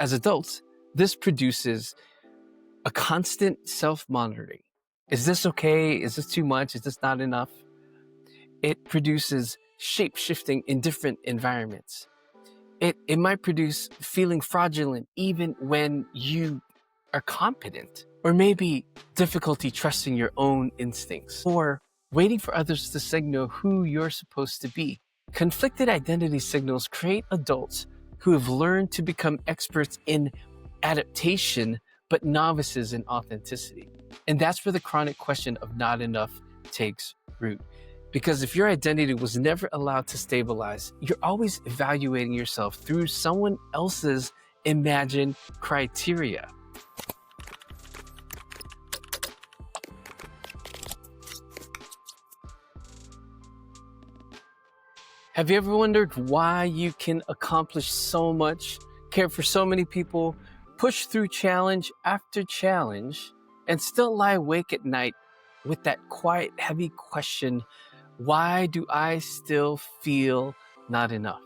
As adults, this produces a constant self-monitoring. Is this okay? Is this too much? Is this not enough? It produces shape-shifting in different environments. It might produce feeling fraudulent even when you are competent, or maybe difficulty trusting your own instincts, or waiting for others to signal who you're supposed to be. Conflicted identity signals create adults who have learned to become experts in adaptation, but novices in authenticity. And that's where the chronic question of not enough takes root. Because if your identity was never allowed to stabilize, you're always evaluating yourself through someone else's imagined criteria. Have you ever wondered why you can accomplish so much, care for so many people, push through challenge after challenge, and still lie awake at night with that quiet, heavy question, why do I still feel not enough?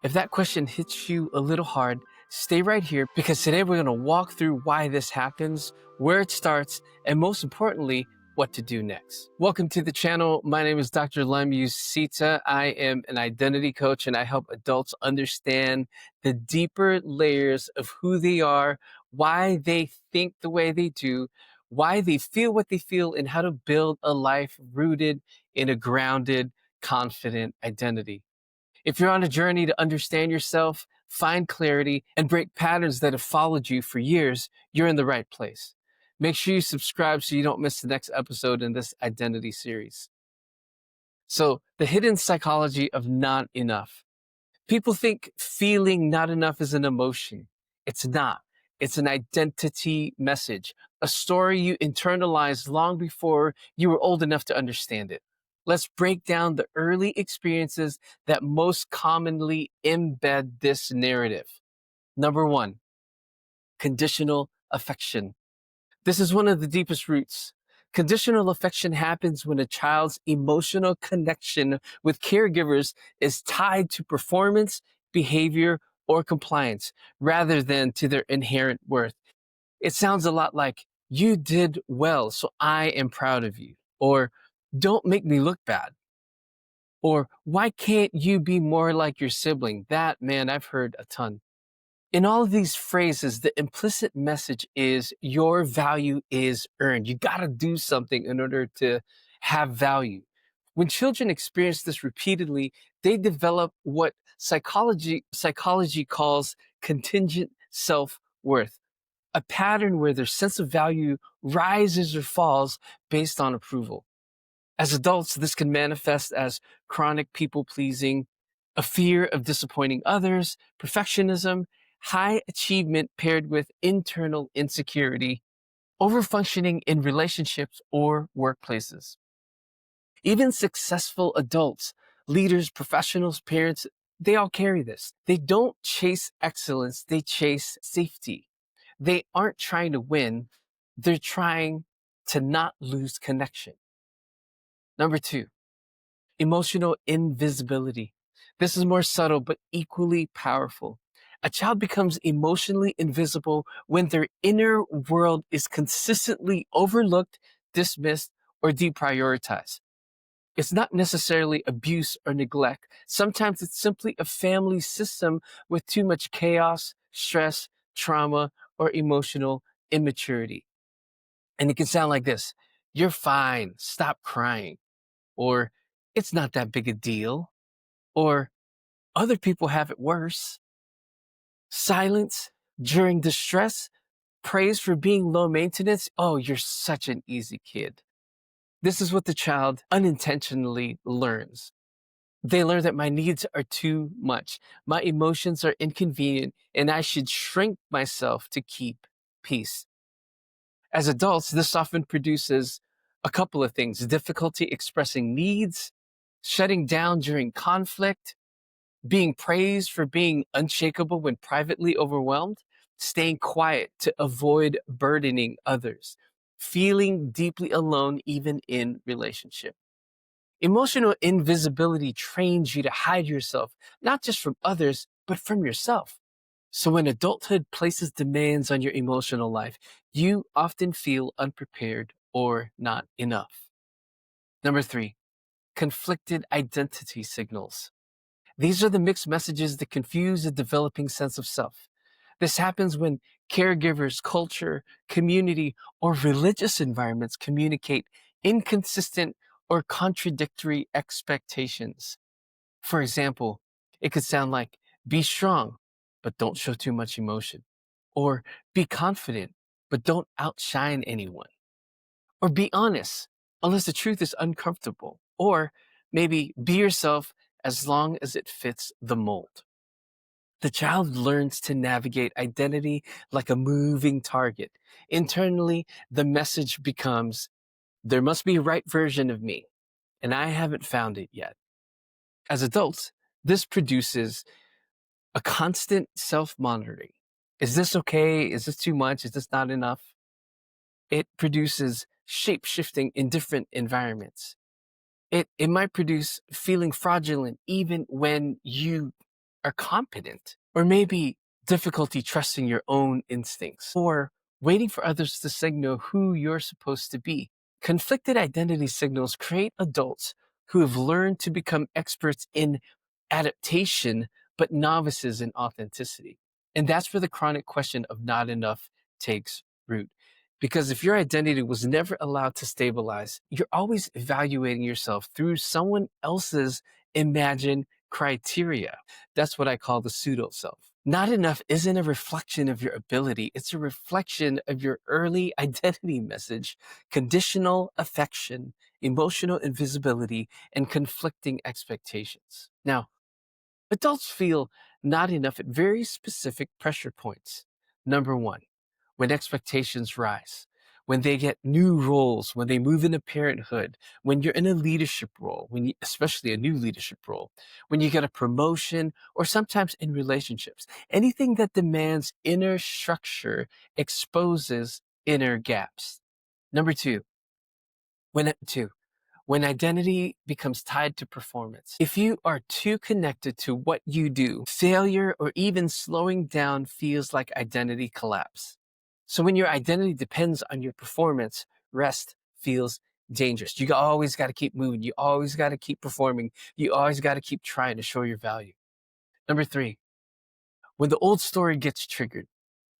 If that question hits you a little hard, stay right here, because today we're going to walk through why this happens, where it starts, and most importantly, what to do next. Welcome to the channel. My name is Dr. Lem Usita. I am an identity coach, and I help adults understand the deeper layers of who they are, why they think the way they do, why they feel what they feel, and how to build a life rooted in a grounded, confident identity. If you're on a journey to understand yourself, find clarity, and break patterns that have followed you for years, you're in the right place. Make sure you subscribe so you don't miss the next episode in this identity series. So, the hidden psychology of not enough. People think feeling not enough is an emotion. It's not. It's an identity message, a story you internalized long before you were old enough to understand it. Let's break down the early experiences that most commonly embed this narrative. Number one, conditional affection. This is one of the deepest roots. Conditional affection happens when a child's emotional connection with caregivers is tied to performance, behavior, or compliance rather than to their inherent worth. It sounds a lot like, you did well, so I am proud of you. Or, don't make me look bad. Or, why can't you be more like your sibling? That, man, I've heard a ton. In all of these phrases, the implicit message is your value is earned. You got to do something in order to have value. When children experience this repeatedly, they develop what psychology calls contingent self-worth, a pattern where their sense of value rises or falls based on approval. As adults, this can manifest as chronic people-pleasing, a fear of disappointing others, perfectionism, high achievement paired with internal insecurity, overfunctioning in relationships or workplaces. Even successful adults, leaders, professionals, parents, they all carry this. They don't chase excellence, they chase safety. They aren't trying to win, they're trying to not lose connection. Number two, emotional invisibility. This is more subtle but equally powerful. A child becomes emotionally invisible when their inner world is consistently overlooked, dismissed, or deprioritized. It's not necessarily abuse or neglect. Sometimes it's simply a family system with too much chaos, stress, trauma, or emotional immaturity. And it can sound like this: you're fine, stop crying. Or, it's not that big a deal. Or, other people have it worse. Silence during distress, praise for being low maintenance. Oh, you're such an easy kid. This is what the child unintentionally learns. They learn that my needs are too much, my emotions are inconvenient, and I should shrink myself to keep peace. As adults, this often produces a couple of things: difficulty expressing needs, shutting down during conflict, being praised for being unshakable when privately overwhelmed, staying quiet to avoid burdening others, feeling deeply alone even in relationship. Emotional invisibility trains you to hide yourself, not just from others, but from yourself. So when adulthood places demands on your emotional life, you often feel unprepared or not enough. Number three, conflicted identity signals. These are the mixed messages that confuse a developing sense of self. This happens when caregivers, culture, community, or religious environments communicate inconsistent or contradictory expectations. For example, it could sound like be strong, but don't show too much emotion, or be confident, but don't outshine anyone, or be honest unless the truth is uncomfortable, or maybe be yourself as long as it fits the mold. The child learns to navigate identity like a moving target. Internally, the message becomes there must be a right version of me, and I haven't found it yet. As adults, this produces a constant self monitoring. Is this okay? Is this too much? Is this not enough? It produces shape shifting in different environments. It might produce feeling fraudulent even when you are competent, or maybe difficulty trusting your own instincts, or waiting for others to signal who you're supposed to be. Conflicted identity signals create adults who have learned to become experts in adaptation, but novices in authenticity. And that's where the chronic question of not enough takes root. Because if your identity was never allowed to stabilize, you're always evaluating yourself through someone else's imagined criteria. That's what I call the pseudo self. Not enough isn't a reflection of your ability, it's a reflection of your early identity message, conditional affection, emotional invisibility, and conflicting expectations. Now, adults feel not enough at very specific pressure points. Number one, when expectations rise, when they get new roles, when they move into parenthood, when you're in a leadership role, especially a new leadership role, when you get a promotion, or sometimes in relationships, anything that demands inner structure exposes inner gaps. Number two, when identity becomes tied to performance. If you are too connected to what you do, failure or even slowing down feels like identity collapse. So when your identity depends on your performance, rest feels dangerous. You always got to keep moving. You always got to keep performing. You always got to keep trying to show your value. Number three, when the old story gets triggered,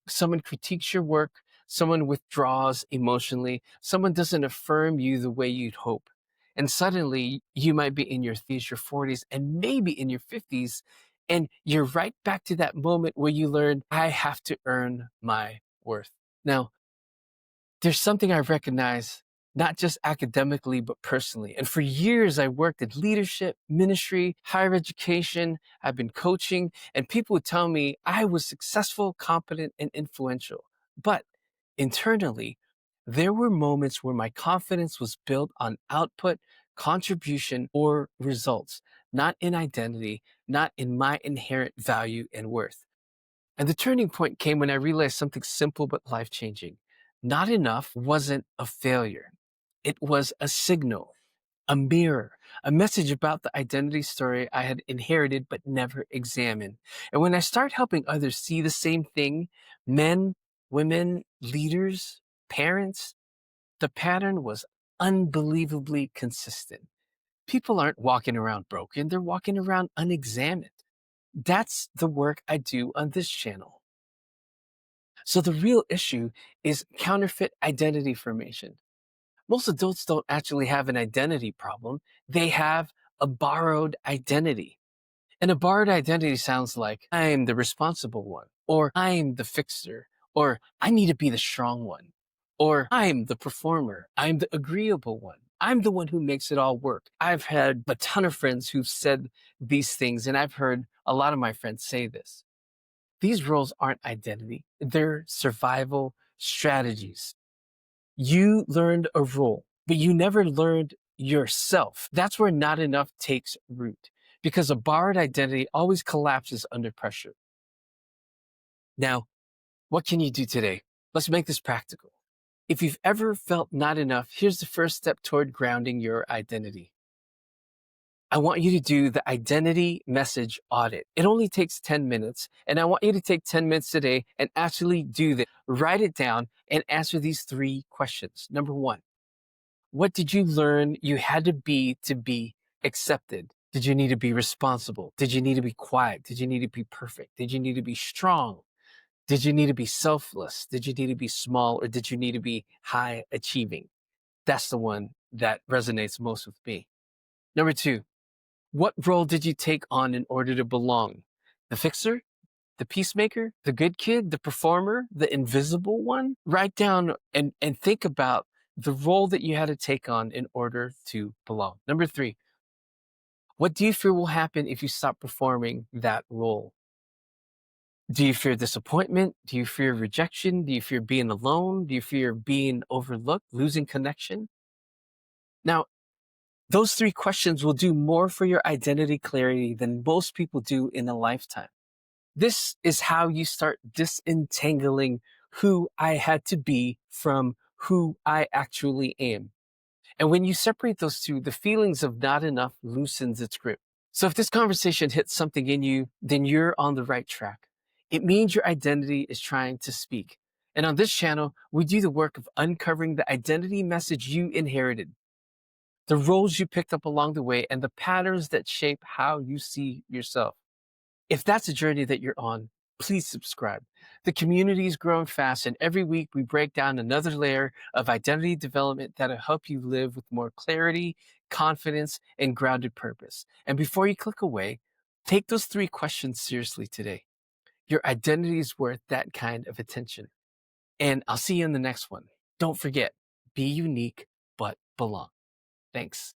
someone critiques your work, someone withdraws emotionally, someone doesn't affirm you the way you'd hope. And suddenly you might be in your 30s, your 40s, and maybe in your 50s. And you're right back to that moment where you learned, I have to earn my worth. Now, there's something I recognize, not just academically, but personally. And for years, I worked in leadership, ministry, higher education. I've been coaching, and people would tell me I was successful, competent, and influential. But internally, there were moments where my confidence was built on output, contribution, or results, not in identity, not in my inherent value and worth. And the turning point came when I realized something simple but life changing. Not enough wasn't a failure, it was a signal, a mirror, a message about the identity story I had inherited but never examined. And when I started helping others see the same thing, men, women, leaders, parents, the pattern was unbelievably consistent. People aren't walking around broken, they're walking around unexamined. That's the work I do on this channel. So the real issue is counterfeit identity formation. Most adults don't actually have an identity problem. They have a borrowed identity. And a borrowed identity sounds like I'm the responsible one, or I'm the fixer, or I need to be the strong one, or I'm the performer, I'm the agreeable one. I'm the one who makes it all work. I've had a ton of friends who've said these things, and I've heard a lot of my friends say this. These roles aren't identity, they're survival strategies. You learned a role, but you never learned yourself. That's where not enough takes root, because a borrowed identity always collapses under pressure. Now, what can you do today? Let's make this practical. If you've ever felt not enough, here's the first step toward grounding your identity. I want you to do the identity message audit. It only takes 10 minutes. And I want you to take 10 minutes today and actually do this. Write it down and answer these 3 questions. Number 1, what did you learn you had to be accepted? Did you need to be responsible? Did you need to be quiet? Did you need to be perfect? Did you need to be strong? Did you need to be selfless? Did you need to be small? Or did you need to be high achieving? That's the one that resonates most with me. Number 2, what role did you take on in order to belong? The fixer, the peacemaker, the good kid, the performer, the invisible one? Write down and think about the role that you had to take on in order to belong. Number 3, what do you fear will happen if you stop performing that role? Do you fear disappointment? Do you fear rejection? Do you fear being alone? Do you fear being overlooked, losing connection? Now, those 3 questions will do more for your identity clarity than most people do in a lifetime. This is how you start disentangling who I had to be from who I actually am. And when you separate those 2, the feelings of not enough loosens its grip. So if this conversation hits something in you, then you're on the right track. It means your identity is trying to speak. And on this channel, we do the work of uncovering the identity message you inherited, the roles you picked up along the way, and the patterns that shape how you see yourself. If that's a journey that you're on, please subscribe. The community is growing fast, and every week we break down another layer of identity development that'll help you live with more clarity, confidence, and grounded purpose. And before you click away, take those 3 questions seriously today. Your identity is worth that kind of attention. And I'll see you in the next one. Don't forget, be unique, but belong. Thanks.